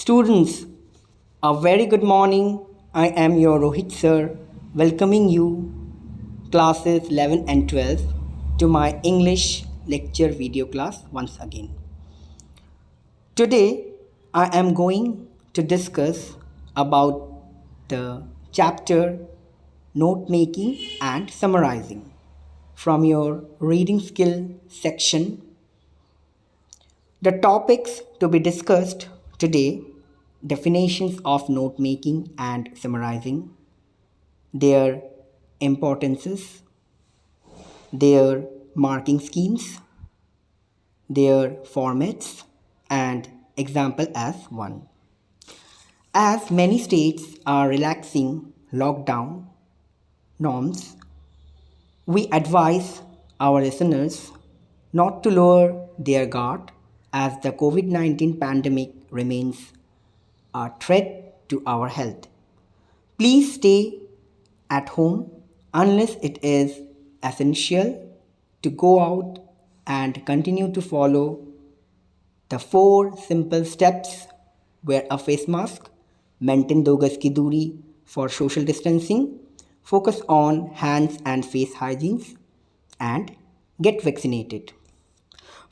Students, a very good morning. I am your Rohit sir, welcoming you, classes 11 and 12, to my English lecture video class once again. Today, I am going to discuss about the chapter note making and summarizing from your reading skill section. The topics to be discussed today: definitions of note making and summarizing, their importances, their marking schemes, their formats, and example as one. As many states are relaxing lockdown norms, we advise our listeners not to lower their guard as the COVID 19 pandemic remains a threat to our health. Please stay at home unless it is essential to go out and continue to follow the four simple steps: wear a face mask, maintain 2 गज की दूरी for social distancing, focus on hands and face hygiene, and get vaccinated.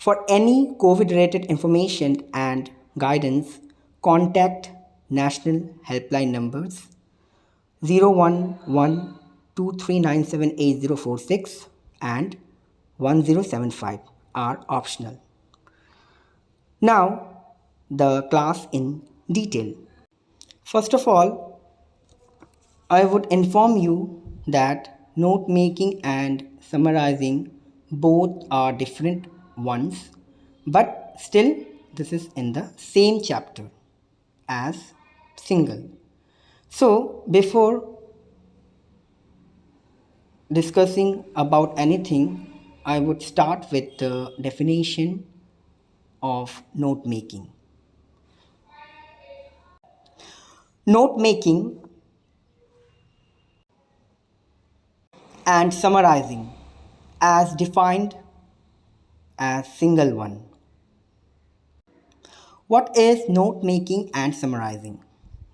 For any COVID related information and guidance, contact national helpline numbers 01123978046 and 1075 are optional. Now, the class in detail. First of all, I would inform you that note making and summarizing both are different ones, but still, this is in the same chapter as single. So, before discussing about anything, I would start with the definition of note making. Note making and summarizing as defined as single one. What is note making and summarizing?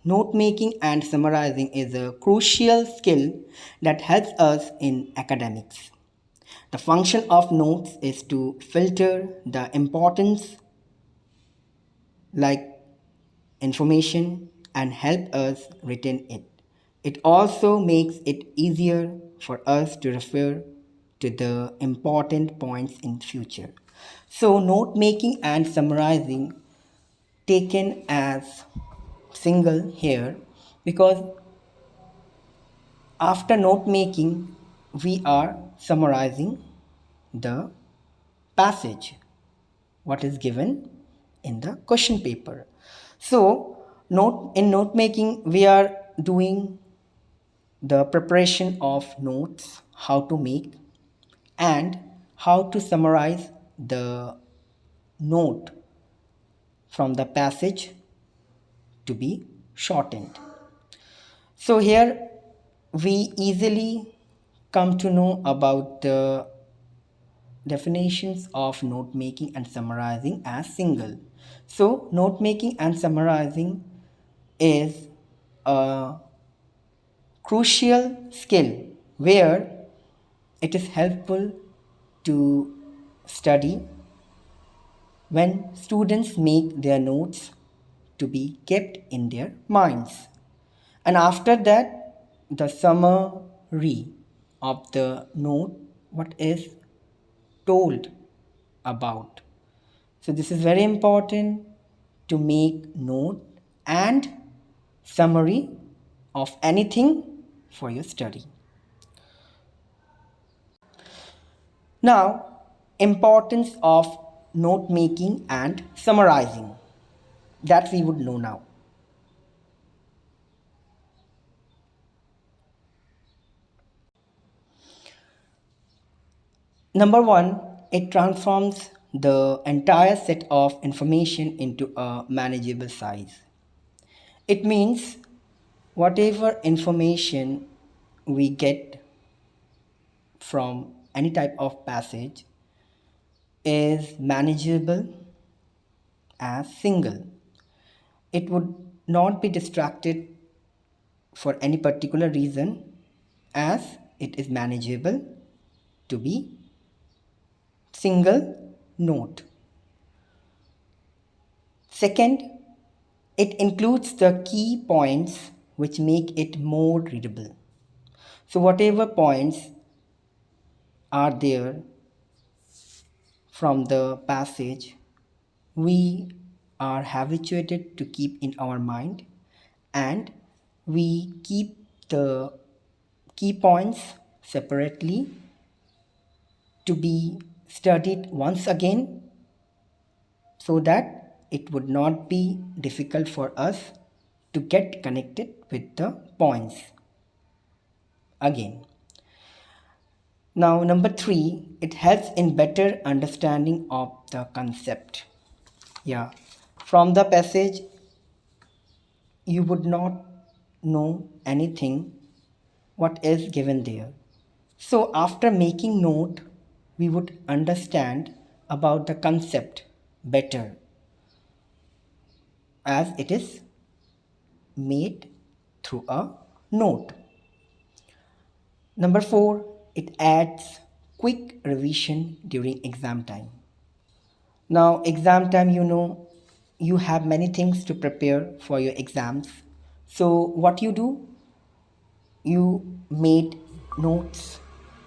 Note making and summarizing is a crucial skill that helps us in academics. The function of notes is to filter the importance like information and help us retain it. It also makes it easier for us to refer to the important points in future. So note making and summarizing taken as single here because after note making we are summarizing the passage what is given in the question paper. So note making we are doing the preparation of notes, how to make and how to summarize the note from the passage to be shortened. So here we easily come to know about the definitions of note making and summarizing as single. So note making and summarizing is a crucial skill where it is helpful to study when students make their notes to be kept in their minds. And after that, the summary of the note, what is told about. So this is very important to make note and summary of anything for your study. Now, importance of note making and summarizing that we would know now. Number one, it transforms the entire set of information into a manageable size. It means whatever information we get from any type of passage is manageable as single. it would not be distracted for any particular reason, as it is manageable to be single note. Second, it includes the key points which make it more readable. So whatever points are there from the passage, we are habituated to keep in our mind, and we keep the key points separately to be studied once again, so that it would not be difficult for us to get connected with the points again. Now, number 3, it helps in better understanding of the concept. Yeah, from the passage, you would not know anything what is given there. So, after making note, we would understand about the concept better, as it is made through a note. Number 4, it adds quick revision during exam time. Now, exam time, you have many things to prepare for your exams. So, what you do, you made notes,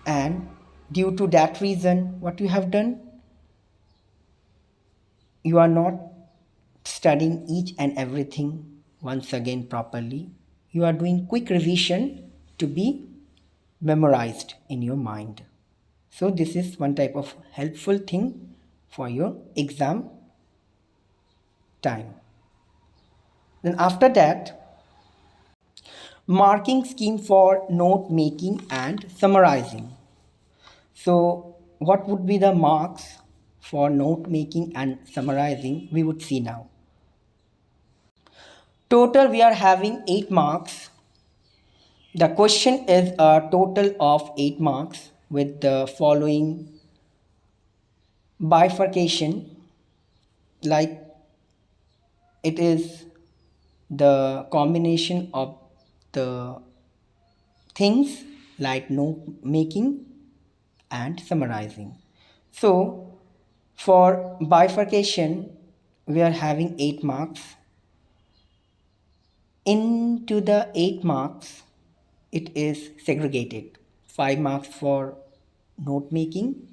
and due to that reason, what you have done, you are not studying each and everything once again properly. You are doing quick revision to be memorized in your mind. So this is one type of helpful thing for your exam time. Then after that, marking scheme for note making and summarizing. So what would be the marks for note making and summarizing, we would see now. Total we are having 8 marks. The question is a total of 8 marks with the following bifurcation, like it is the combination of the things like note making and summarizing. So for bifurcation, we are having 8 marks. Into the 8 marks, it is segregated. 5 marks for note making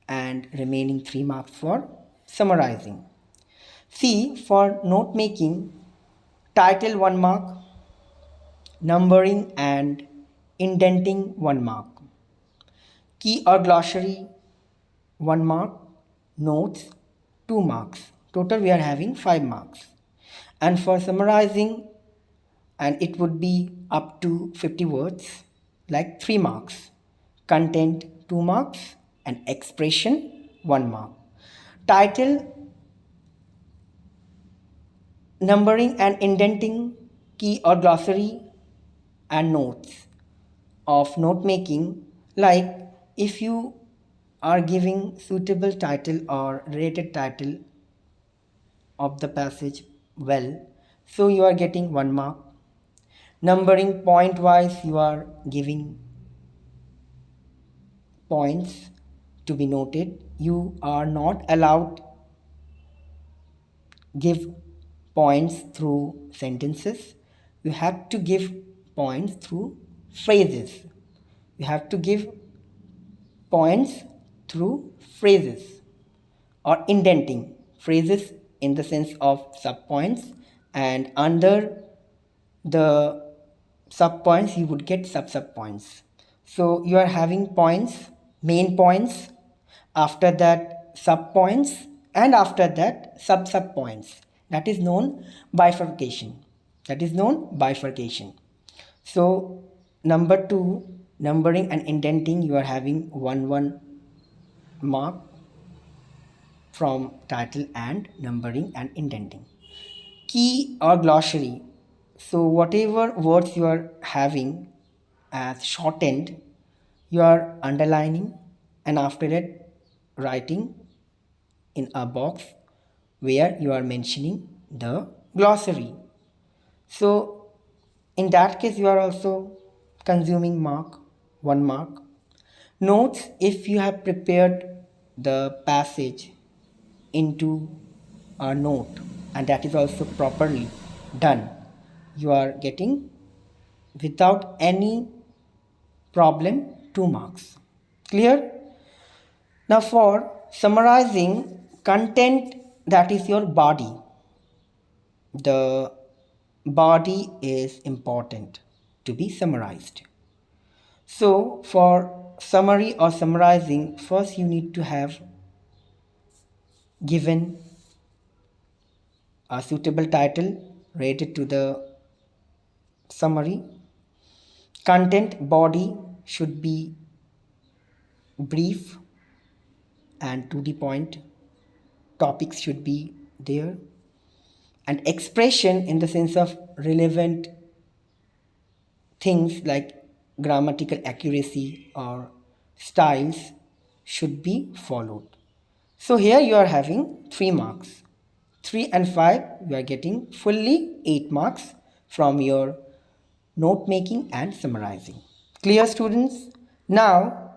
and remaining 3 marks for summarizing. See, for note making, title 1 mark, numbering and indenting 1 mark, key or glossary 1 mark, notes 2 marks. Total we are having 5 marks. And for summarizing, and it would be up to 50 words, like 3 marks, content 2 marks, and expression 1 mark. Title, numbering and indenting, key or glossary, and notes of note making, like if you are giving suitable title or related title of the passage well, so you are getting 1 mark. Numbering point wise, you are giving points to be noted. You are not allowed give points through sentences. You have to give points through phrases. You have to give points through phrases or indenting phrases in the sense of subpoints, and under the subpoints you would get subpoints. So you are having points, main points, after that subpoints, and after that subpoints. That is known bifurcation. That is known bifurcation. So number 2, numbering and indenting, you are having 1 mark from title and numbering and indenting. Key or glossary, so whatever words you are having as shortened, you are underlining, and after that writing in a box where you are mentioning the glossary. So in that case you are also consuming 1 mark. Notes, if you have prepared the passage into a note and that is also properly done, you are getting without any problem 2 marks. Clear? Now for summarizing content, that is your body. The body is important to be summarized. So for summary or summarizing, first you need to have given a suitable title related to the summary. Content body should be brief and to the point. Topics should be there. And expression in the sense of relevant things like grammatical accuracy or styles should be followed. So here you are having 3 marks. 3 and 5 you are getting fully 8 marks from your note making and summarizing. Clear, students? Now,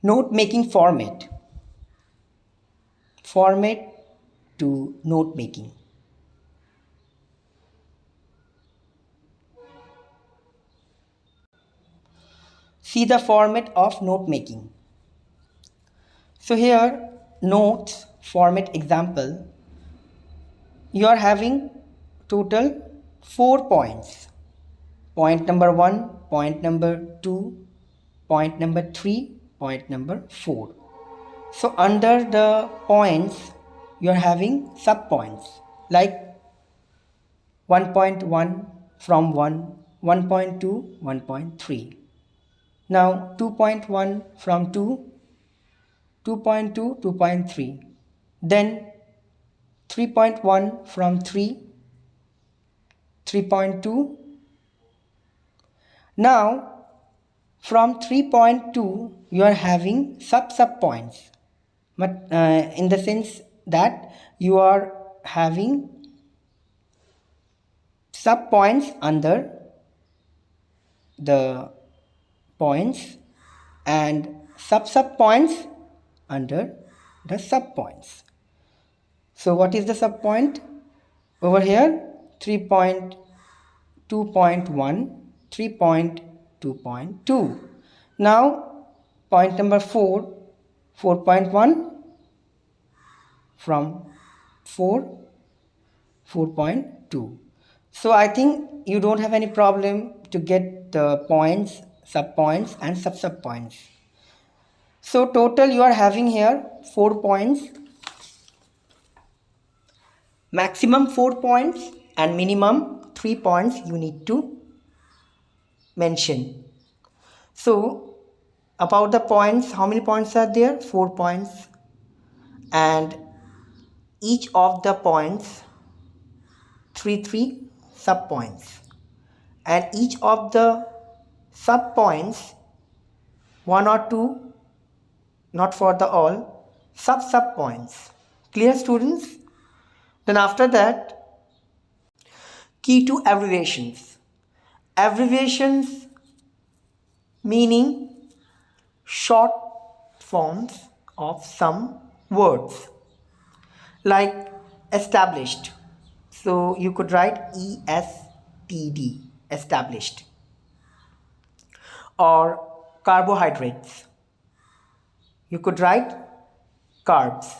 note making format. Format to note making. See the format of note making. So here, notes format example, you are having total 4 points. Point number 1, point number 2, point number 3, point number 4. So under the points, you are having sub points like 1.1 from 1, 1.2, 1.3. Now 2.1 from 2, 2.2, 2.3. Then 3.1 from 3, 3.2. Now from 3.2 you are having sub points, but in the sense that you are having sub points under the points and sub points under the sub points. So what is the sub point over here? 3.2.1, 3.2.2. Now point number 4, 4.1 from 4, 4.2. So I think you don't have any problem to get the points, sub points and sub points. So total you are having here 4 points, maximum 4 points and minimum 3 points you need to mention. So about the points, how many points are there? 4 points, and each of the points 3 sub points, and each of the sub points 1 or 2, not for the all, sub points. Clear, students? Then after that, key to abbreviations. Abbreviations meaning short forms of some words like established. So you could write ESTD, established. Or carbohydrates, you could write carbs.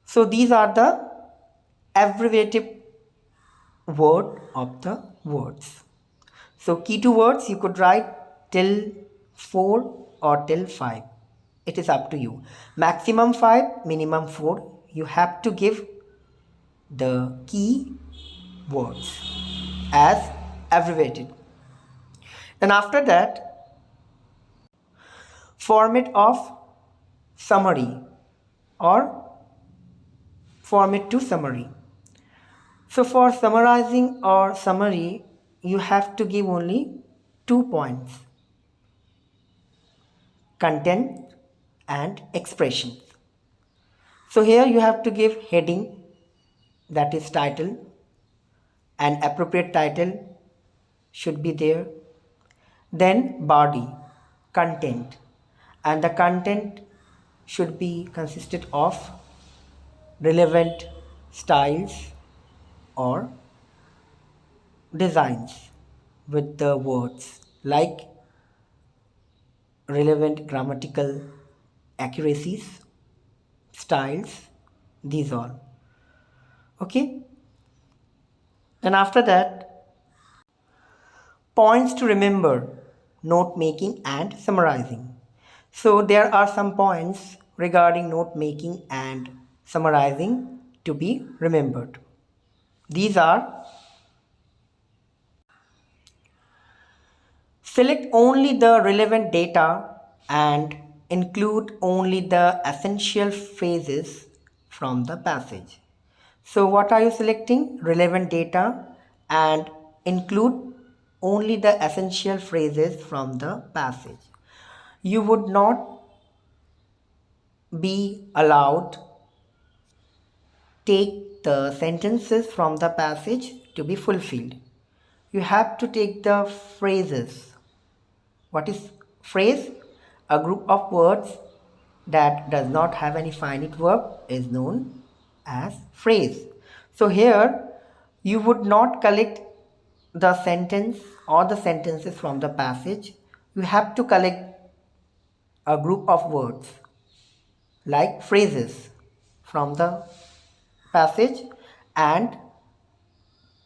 So these are the abbreviative word of the words. So key to words you could write till 4 or till 5. It is up to you. Maximum 5, minimum 4. You have to give the key words as abbreviated. Then after that, format of summary or format to summary. So for summarizing or summary, you have to give only 2 points: content and expression. So here you have to give heading that is title. An appropriate title should be there. Then body, content, and the content should be consisted of relevant styles or designs with the words like relevant grammatical accuracies, styles, these all. Okay, and after that, points to remember, note making and summarizing. So there are some points regarding note making and summarizing to be remembered. These are: select only the relevant data and include only the essential phrases from the passage. So what are you selecting? Relevant data and include only the essential phrases from the passage. You would not be allowed take the sentences from the passage to be fulfilled. You have to take the phrases. What is phrase? A group of words that does not have any finite verb is known as phrase. So here you would not collect the sentence or the sentences from the passage. You have to collect a group of words like phrases from the passage and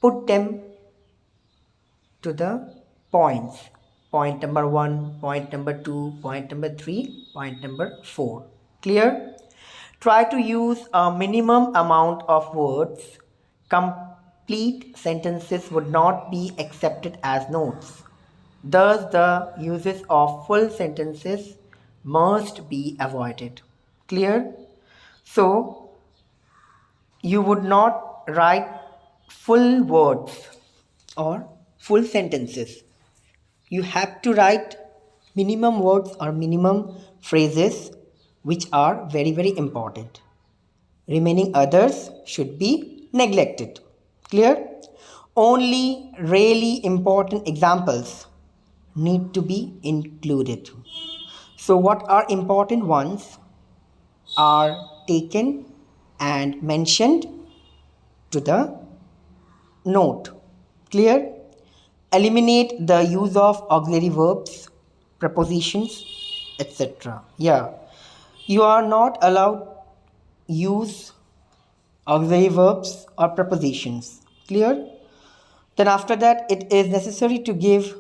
put them to the points. Point number 1, point number 2, point number 3, point number 4. Clear? Try to use a minimum amount of words. Complete sentences would not be accepted as notes. Thus, the uses of full sentences must be avoided. Clear? So, you would not write full words or full sentences. You have to write minimum words or minimum phrases which are very, very important. Remaining others should be neglected. Clear? Only really important examples need to be included. So, what are important ones are taken and mentioned to the note. Clear? Eliminate the use of auxiliary verbs, prepositions, etc. Yeah, you are not allowed use auxiliary verbs or prepositions. Clear? Then after that, it is necessary to give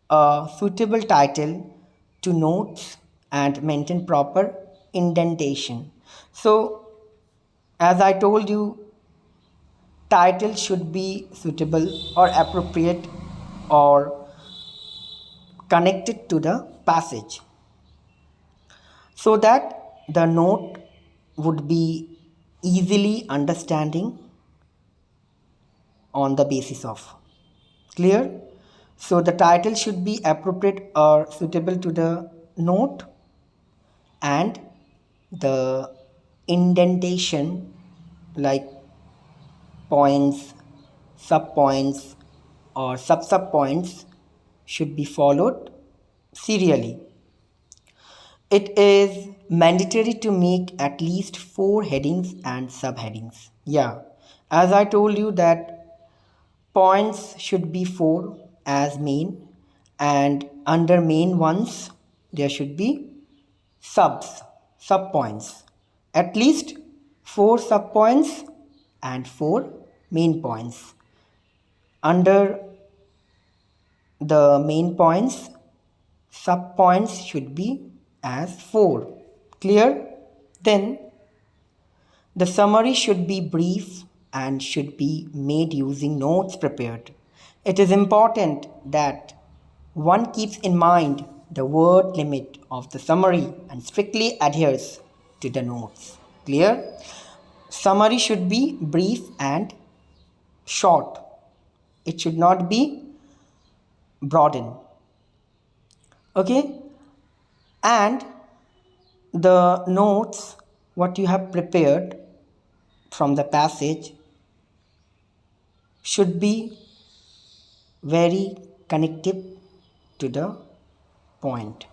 a suitable title to notes and maintain proper indentation. So as I told you, title should be suitable or appropriate or connected to the passage so that the note would be easily understanding on the basis of. Clear? So the title should be appropriate or suitable to the note, and the indentation like points, sub-points or sub-points should be followed serially. It is mandatory to make at least 4 headings and subheadings. Yeah, as I told you that points should be 4 as main, and under main ones there should be sub points. At least 4 sub points and 4 main points. Under the main points, sub points should be as 4. Clear? Then the summary should be brief and should be made using notes prepared. It is important that one keeps in mind the word limit of the summary and strictly adheres to the notes. Clear? Summary should be brief and short. It should not be broadened. Okay? And the notes what you have prepared from the passage should be very connected to the point.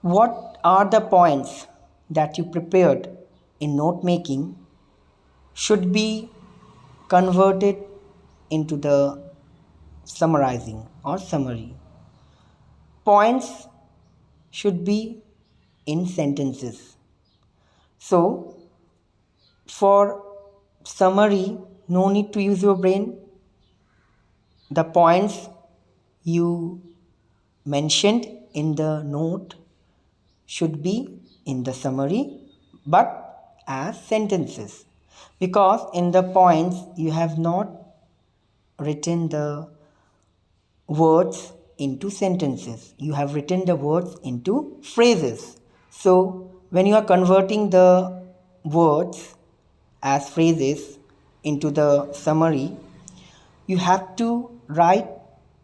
What are the points that you prepared in note making should be converted into the summarizing or summary. Points should be in sentences. So, for summary, no need to use your brain. The points you mentioned in the note should be in the summary but as sentences, because in the points you have not written the words into sentences, you have written the words into phrases. So when you are converting the words as phrases into the summary, you have to write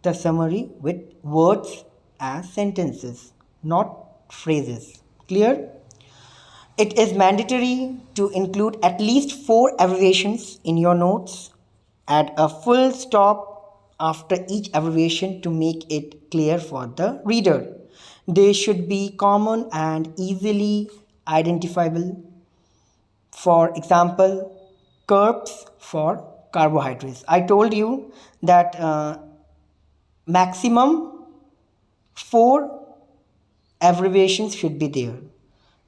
the summary with words as sentences, not phrases. Clear? It is mandatory to include at least 4 abbreviations in your notes. Add a full stop after each abbreviation to make it clear for the reader. They should be common and easily identifiable. For example, carbs for carbohydrates. I told you that maximum 4 abbreviations should be there.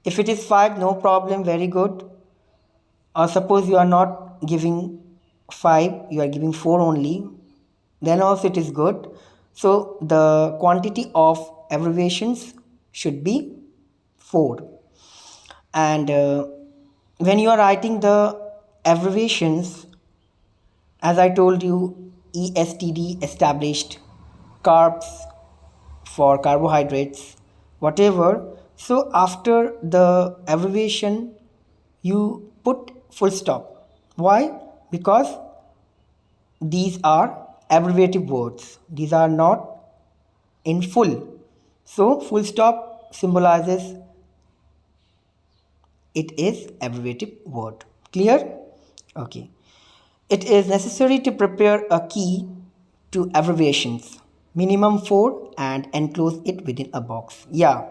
If it is 5, no problem, very good. Or suppose you are not giving 5, you are giving 4 only, then also it is good. So the quantity of abbreviations should be 4. And when you are writing the abbreviations, as I told you, ESTD, established, carbs for carbohydrates, whatever. So after the abbreviation, you put full stop. Why? Because these are abbreviative words. These are not in full. So full stop symbolizes it is abbreviative word. Clear? Okay. It is necessary to prepare a key to abbreviations, minimum 4, and enclose it within a box. Yeah,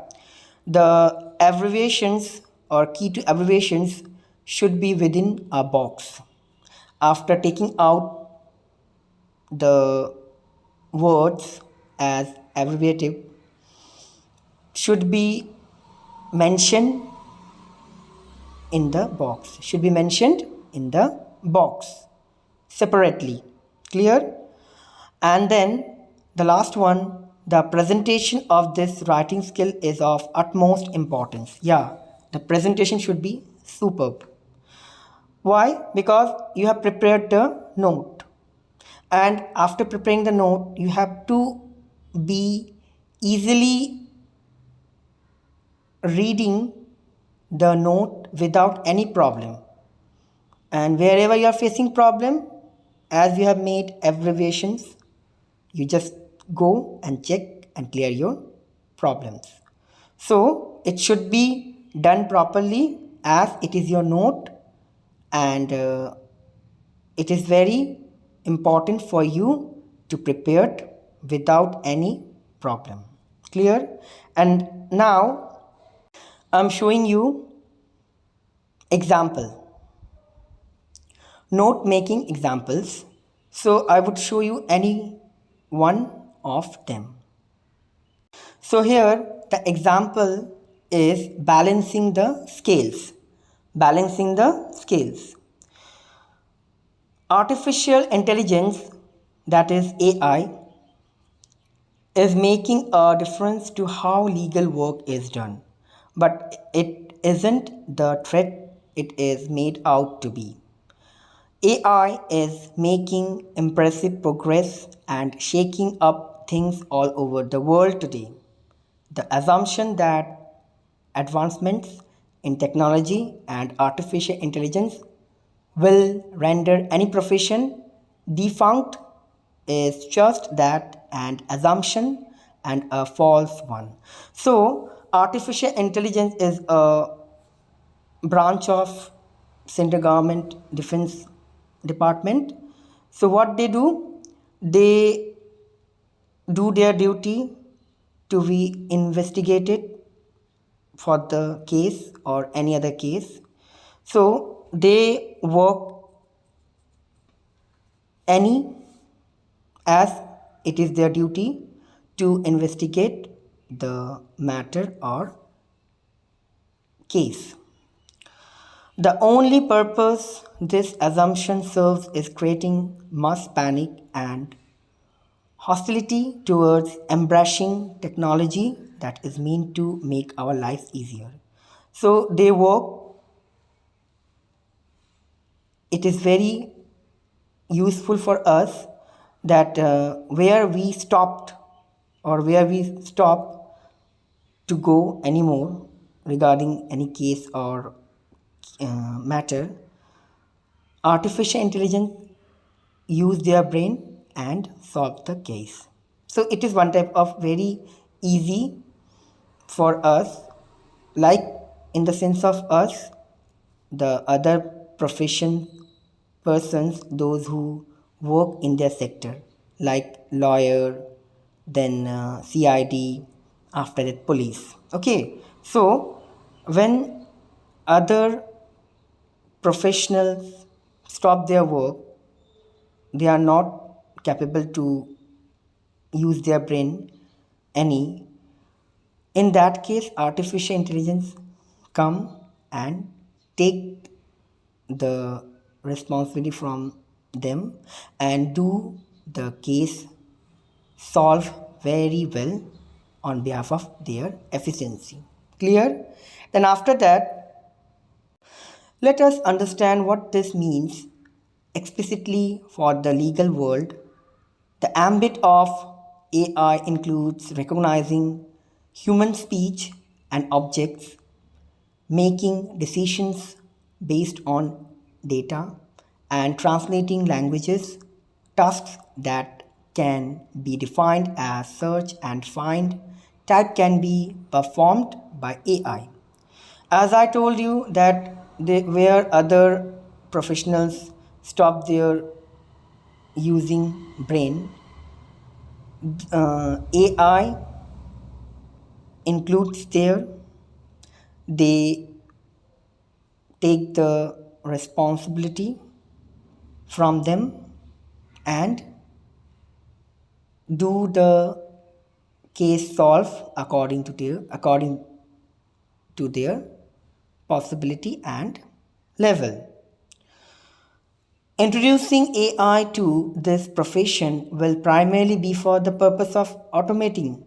the abbreviations or key to abbreviations should be within a box. After taking out the words as abbreviative, should be mentioned in the box, should be mentioned in the box separately. Clear? And then the last one, the presentation of this writing skill is of utmost importance. Yeah, the presentation should be superb. Why? Because you have prepared the note, and after preparing the note you have to be easily reading the note without any problem. And wherever you are facing problem, as you have made abbreviations, you just go and check and clear your problems. So it should be done properly as it is your note, and it is very important for you to prepare it without any problem. Clear? And now I'm showing you example, note making examples. So I would show you any one of them. So here the example is balancing the scales. Balancing the scales. Artificial intelligence, that is AI, is making a difference to how legal work is done. But it isn't the threat it is made out to be. AI is making impressive progress and shaking up things all over the world today. The assumption that advancements in technology and artificial intelligence will render any profession defunct is just that, an assumption and a false one. So, artificial intelligence is a branch of Central Government Defense Department. So what they do? They do their duty to be investigated for the case or any other case. So they work any as it is their duty to investigate the matter or case. The only purpose this assumption serves is creating mass panic and hostility towards embracing technology that is meant to make our lives easier. So they work, it is very useful for us that where we stopped or where we stop to go anymore regarding any case or matter, artificial intelligence use their brain and solve the case. So it is one type of very easy for us, like in the sense of us, the other profession persons, those who work in their sector, like lawyer, then CID, after that police. Okay, so when other professionals stop their work, they are not capable to use their brain any. In that case, artificial intelligence come and take the responsibility from them and do the case solve very well on behalf of their efficiency. Clear? Then after that, let us understand what this means explicitly for the legal world. The ambit of AI includes recognizing human speech and objects, making decisions based on data, and translating languages, tasks that can be defined as search and find type can be performed by AI. As I told you that where other professionals stop their using brain, AI includes there. They take the responsibility from them and do the case solve according to their possibility and level. Introducing AI to this profession will primarily be for the purpose of automating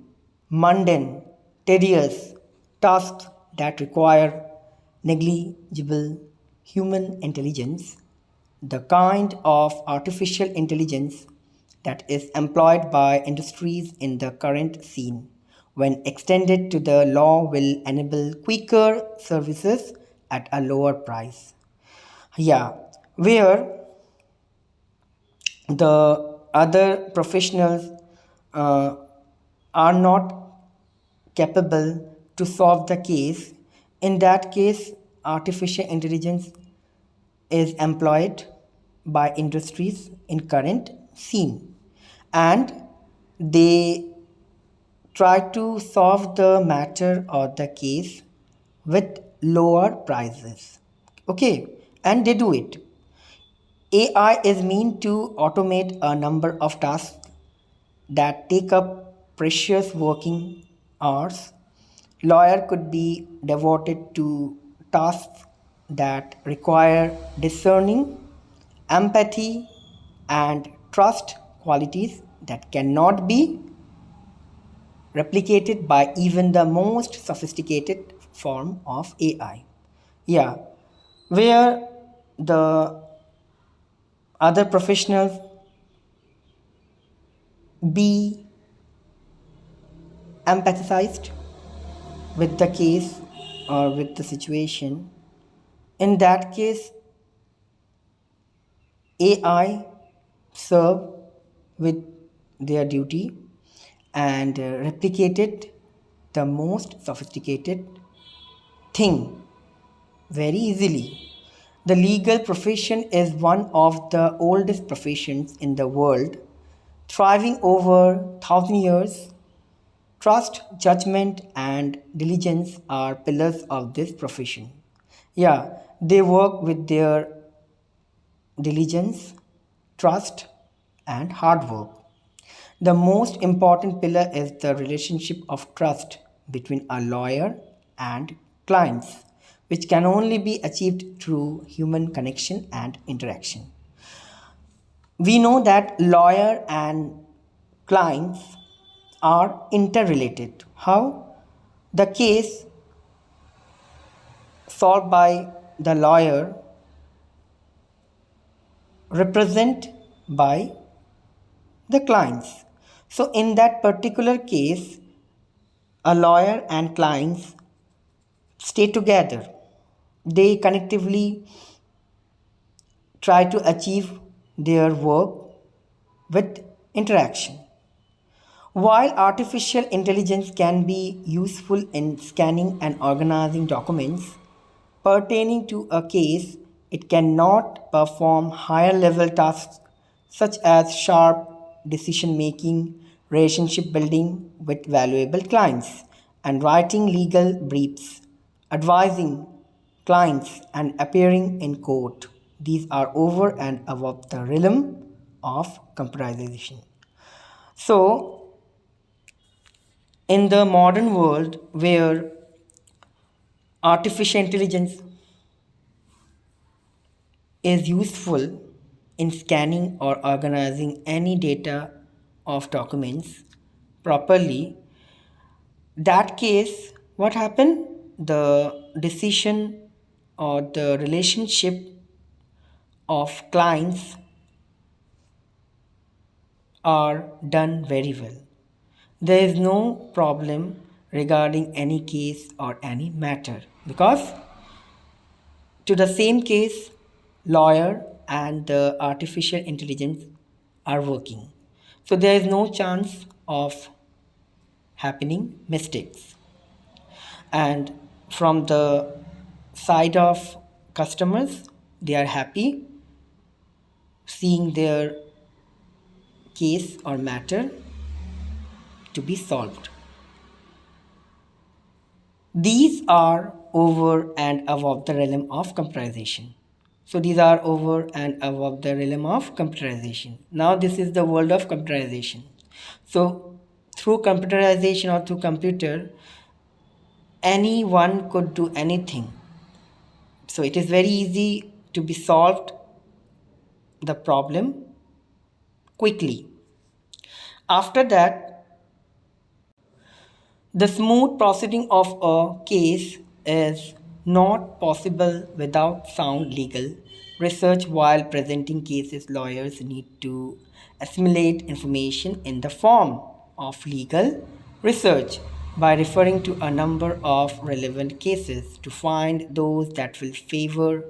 mundane, tedious tasks that require negligible human intelligence, the kind of artificial intelligence that is employed by industries in the current scene. When extended to the law will enable quicker services at a lower price. Yeah, where the other professionals uh, are not capable to solve the case, in that case, artificial intelligence is employed by industries in current scene and they try to solve the matter or the case with lower prices. Okay, and they do it. AI is meant to automate a number of tasks that take up precious working hours. Lawyer could be devoted to tasks that require discerning, empathy, and trust qualities that cannot be replicated by even the most sophisticated form of AI. Yeah, where the other professionals be empathized with the case or with the situation. In that case, AI serve with their duty and replicated the most sophisticated thing very easily. The legal profession is one of the oldest professions in the world, thriving over 1,000 years. Trust, judgment, and diligence are pillars of this profession. Yeah, they work with their diligence, trust, and hard work. The most important pillar is the relationship of trust between a lawyer and clients, which can only be achieved through human connection and interaction. We know that lawyer and clients are interrelated. How? The case solved by the lawyer represent by the clients. So in that particular case, a lawyer and clients stay together. They connectively try to achieve their work with interaction. While artificial intelligence can be useful in scanning and organizing documents pertaining to a case, it cannot perform higher level tasks such as sharp decision making, relationship building with valuable clients, and writing legal briefs, advising clients, and appearing in court. These are over and above the realm of computerization. So, in the modern world where artificial intelligence is useful in scanning or organizing any data of documents properly, that case, what happened? The decision or the relationship of clients are done very well. There is no problem regarding any case or any matter because to the same case, lawyer and the artificial intelligence are working. So there is no chance of happening mistakes. And from the side of customers, they are happy seeing their case or matter to be solved. These are over and above the realm of computerization. So these are over and above the realm of computerization. Now this is the world of computerization. So through computerization or through computer, anyone could do anything. So it is very easy to be solved the problem quickly. After that, the smooth proceeding of a case is not possible without sound legal research. While presenting cases, lawyers need to assimilate information in the form of legal research by referring to a number of relevant cases to find those that will favor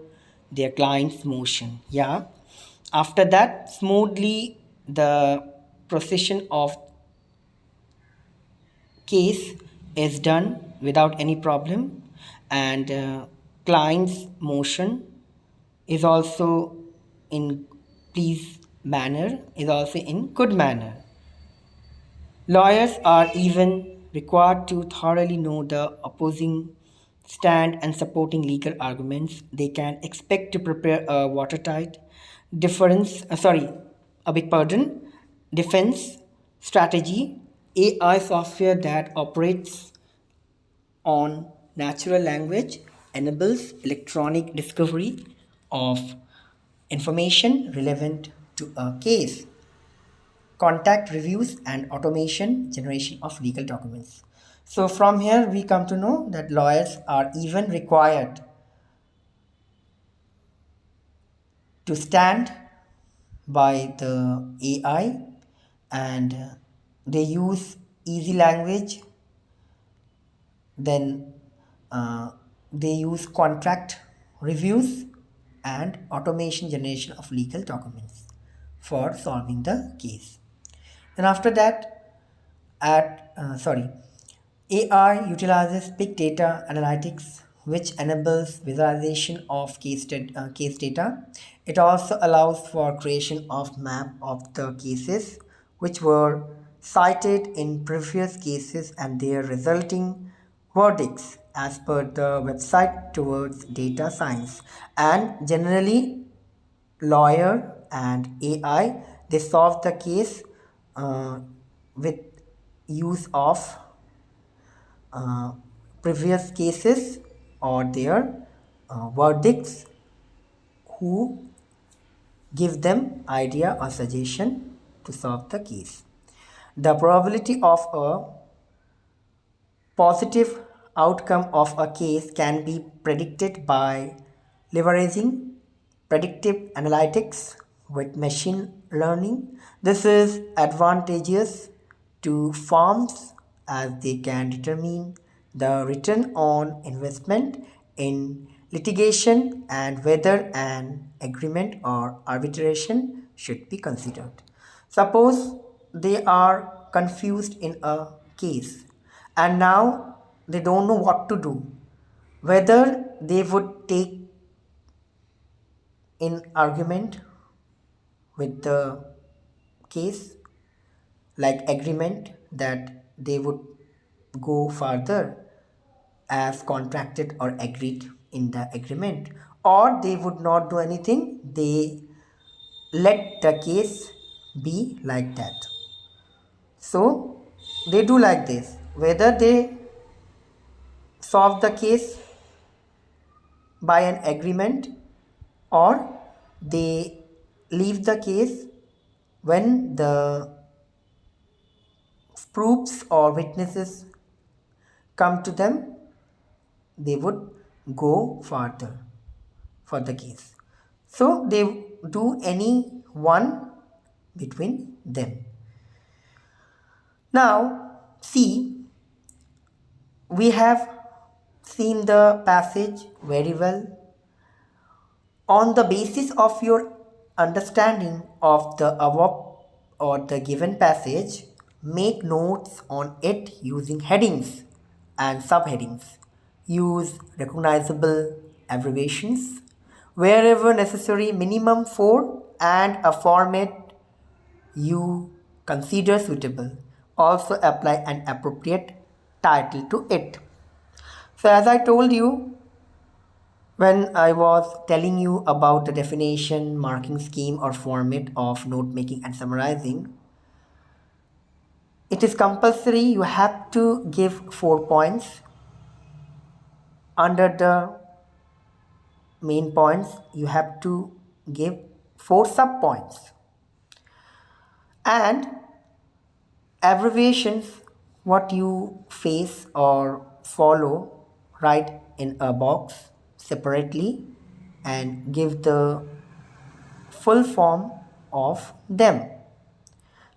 their client's motion. Yeah. After that, smoothly the procession of case is done without any problem, and client's motion is also in please manner, is also in good manner. Lawyers are even required to thoroughly know the opposing stand and supporting legal arguments. They can expect to prepare a watertight a big pardon, defense strategy. AI software that operates on natural language enables electronic discovery of information relevant to a case, contact reviews, and automation generation of legal documents. So from here we come to know that lawyers are even required to stand by the AI, and they use easy language, then they use contract reviews and automation generation of legal documents for solving the case. Then after that, AI utilizes big data analytics which enables visualization of case data. It also allows for creation of map of the cases which were cited in previous cases and their resulting verdicts as per the website towards data science. And generally, lawyer and AI, they solve the case uh, with use of uh, previous cases or their verdicts who give them idea or suggestion to solve the case. The probability of a positive outcome of a case can be predicted by leveraging predictive analytics with machine learning. This is advantageous to firms as they can determine the return on investment in litigation and whether an agreement or arbitration should be considered. Suppose they are confused in a case and now they don't know what to do, whether they would take in argument with the case, like agreement that they would go further as contracted or agreed in the agreement, or they would not do anything, they let the case be like that. So they do like this, whether they solve the case by an agreement or they leave the case when the proofs or witnesses come to them, they would go further for the case. So they do any one between them. Now, see, we have seen the passage very well. On the basis of your understanding of the above or the given passage, make notes on it using headings and subheadings. Use recognizable abbreviations wherever necessary, minimum 4, and a format you consider suitable. Also apply an appropriate title to it. So as I told you, when I was telling you about the definition, marking scheme or format of note making and summarizing, it is compulsory you have to give 4 points. Under the main points, you have to give 4 sub points. And abbreviations, what you face or follow, write in a box separately and give the full form of them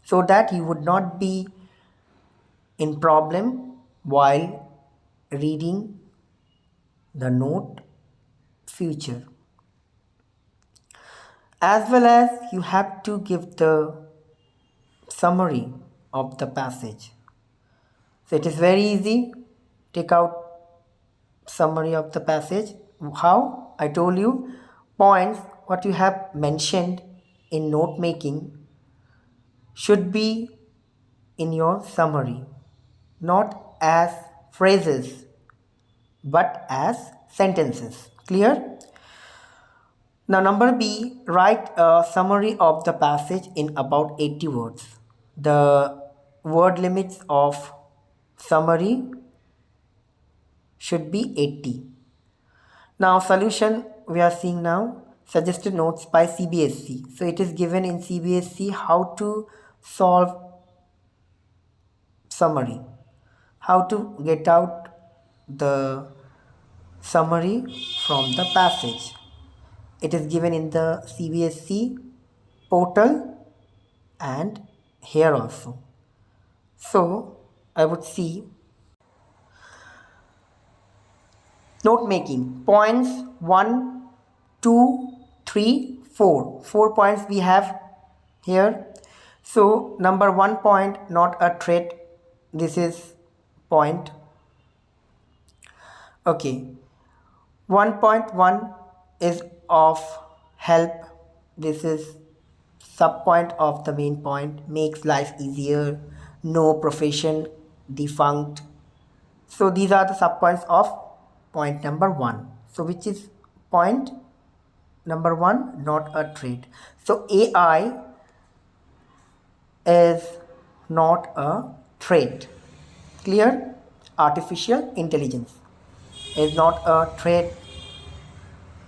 so that you would not be in problem while reading the note future. As well as you have to give the summary of the passage. So it is very easy. Take out summary of the passage. How? I told you points what you have mentioned in note making should be in your summary, not as phrases but as sentences. Clear? Now, number B, write a summary of the passage in about 80 words. The word limits of summary should be 80. Now, solution we are seeing now, suggested notes by CBSE. So, it is given in CBSE how to solve summary, how to get out the summary from the passage. It is given in the CBSE portal and here also. So I would see note making points 1, 2, 3, 4. 4 points we have here. So number 1 point, not a threat. This is point. Okay. 1.1 is of help. This is subpoint of the main point, makes life easier, no profession defunct. So these are the subpoints of point number 1. So which is point number 1? Not a trait. So AI is not a trait. Clear? Artificial intelligence is not a trait.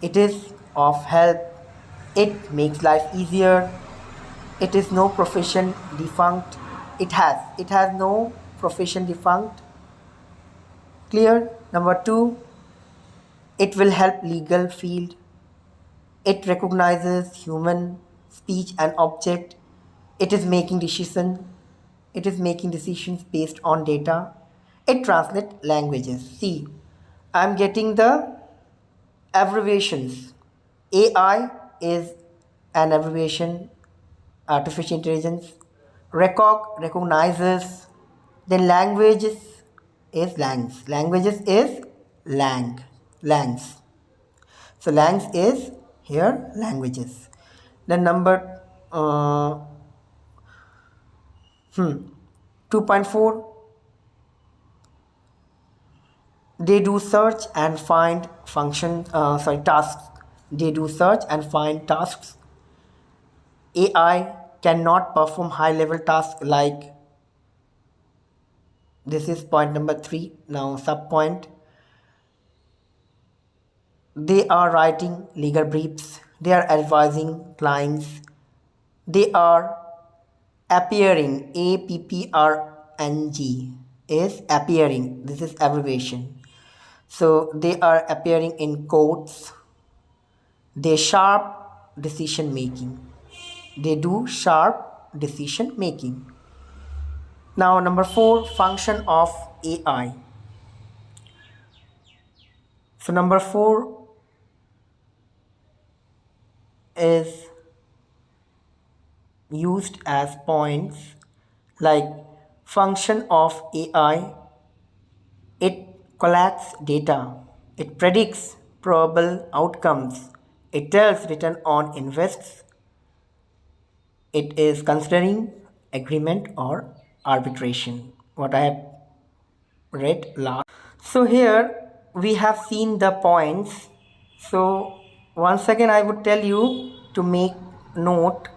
It is of help. It makes life easier. It is no profession defunct. It has no profession defunct. Clear? Number 2, it will help legal field. It recognizes human speech and object. It is making decision. It is making decisions based on data. It translates languages. See, I'm getting the abbreviations. AI is an abbreviation, artificial intelligence. Recognizes. Then languages is langs. Languages is langs. So langs is here languages. Then number 2.4, they do search and find tasks. They do search and find tasks. AI cannot perform high level tasks like, this is point number 3. Now subpoint, they are writing legal briefs, they are advising clients, they are appearing. APPRNG is appearing. This is abbreviation. So they are appearing in courts. They sharp decision making. They do sharp decision making. Now number 4, function of AI. So number 4 is used as points like function of AI. It collects data. It predicts probable outcomes. It tells return on invests. It is considering agreement or arbitration. What I have read last. So here we have seen the points. So once again I would tell you to make note.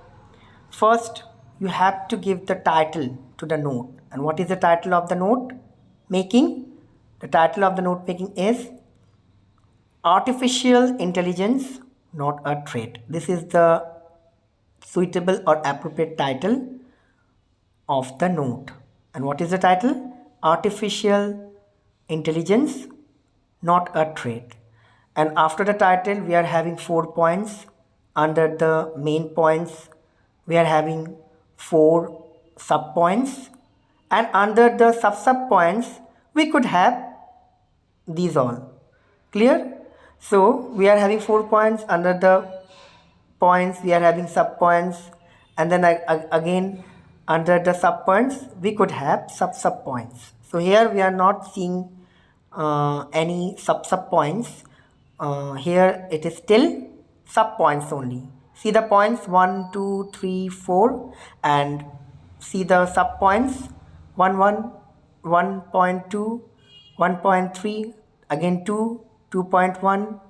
First, you have to give the title to the note. And what is the title of the note making? The title of the note making is Artificial Intelligence, Not a Trait. This is the suitable or appropriate title of the note. And what is the title? Artificial Intelligence, Not a Trait. And after the title, we are having 4 points. Under the main points, we are having 4 sub points, and under the sub points we could have these all. Clear? So we are having 4 points. Under the points we are having sub points, and then again under the sub points we could have sub points. So here we are not seeing any sub points. Here it is still sub points only. See the points 1, 2, 3, 4, and see the sub points 1, 1, 1.2, 1.3, again 2, 2.1,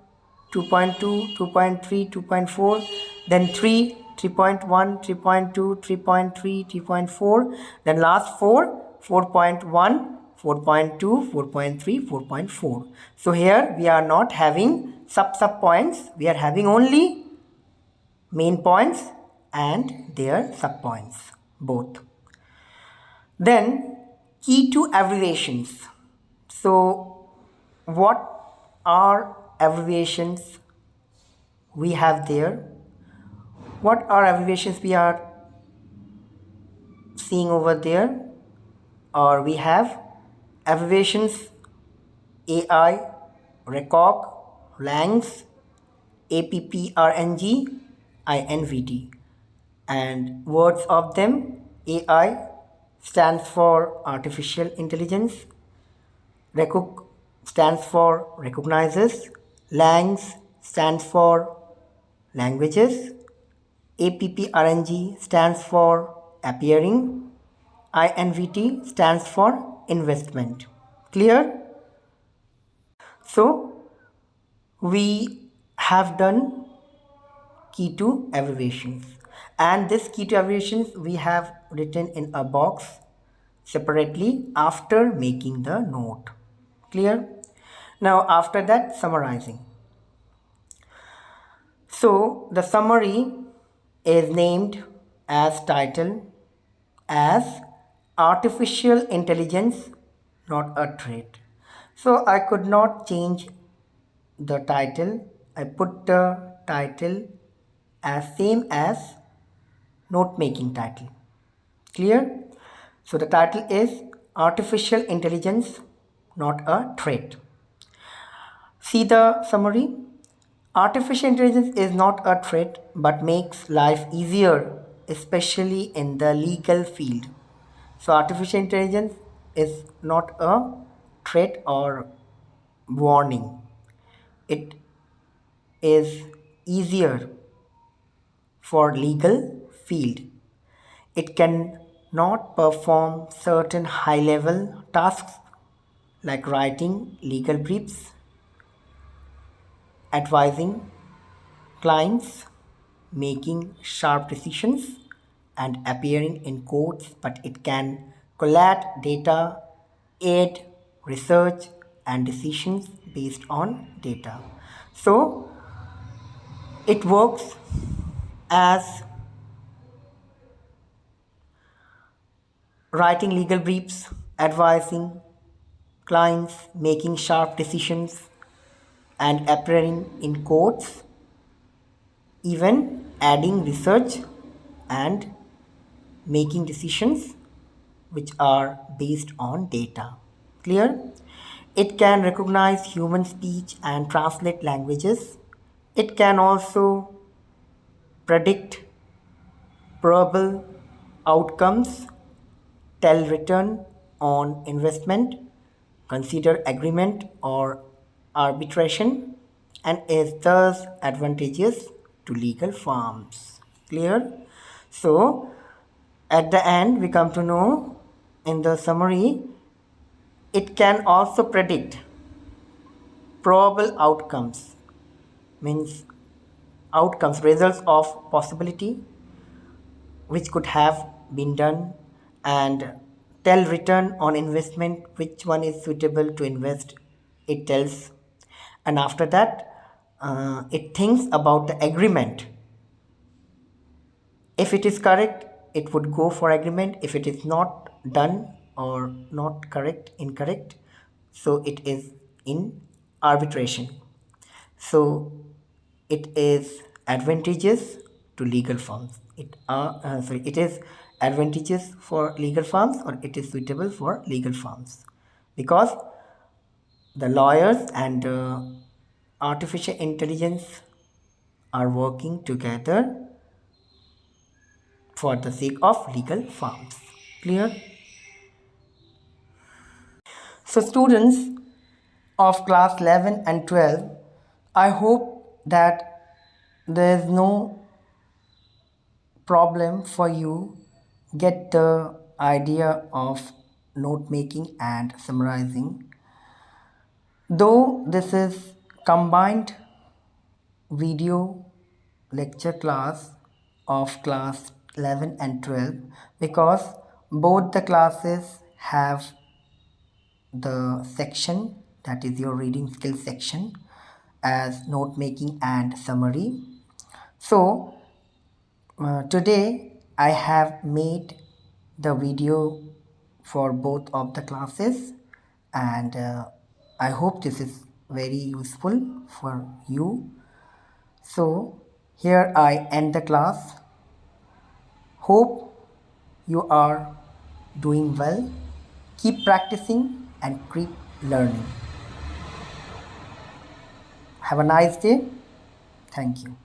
2.2, 2.3, 2.4, then 3, 3.1, 3.2, 3.3, 3.4, then last 4, 4.1, 4.2, 4.3, 4.4. So here we are not having sub points. We are having only main points and their sub points both. Then key to abbreviations. So what are abbreviations we have there? What are abbreviations we are seeing over there? Or we have abbreviations AI, RECOG, LANGS, APPRNG, INVT, and words of them. AI stands for artificial intelligence, RECOG stands for recognizes, LANGS stands for languages. APPRNG stands for appearing. INVT stands for investment. Clear? So, we have done key to abbreviations, and this key to abbreviations we have written in a box separately after making the note. Clear? Now, after that, summarizing. So, the summary is named as title as artificial intelligence, not a trait. So, I could not change the title. I put the title as same as note making title. Clear? So, the title is artificial intelligence, not a trait. See the summary. Artificial intelligence is not a threat but makes life easier, especially in the legal field. So, artificial intelligence is not a threat or warning, it is easier for legal field. It can not perform certain high level tasks like writing legal briefs, advising clients, making sharp decisions, and appearing in courts, but it can collect data, aid research, and decisions based on data. So, it works as writing legal briefs, advising clients, making sharp decisions, and appearing in courts, even adding research and making decisions which are based on data. Clear? It can recognize human speech and translate languages. It can also predict probable outcomes, tell return on investment, consider agreement or arbitration, and is thus advantageous to legal firms. Clear? So, at the end, we come to know in the summary, it can also predict probable outcomes, means outcomes, results of possibility which could have been done, and tell return on investment, which one is suitable to invest, it tells. And after that, it thinks about the agreement. If it is correct, it would go for agreement. If it is not done or not correct, incorrect, so it is in arbitration. So it is advantageous to legal firms. It is advantageous for legal firms, or it is suitable for legal firms, because the lawyers and artificial intelligence are working together for the sake of legal firms. Clear? So, students of class 11 and 12, I hope that there is no problem for you get the idea of note making and summarizing. Though this is combined video lecture class of class 11 and 12, because both the classes have the section, that is your reading skill section, as note making and summary. So today I have made the video for both of the classes, and I hope this is very useful for you. So here I end the class. Hope you are doing well. Keep practicing and keep learning. Have a nice day. Thank you.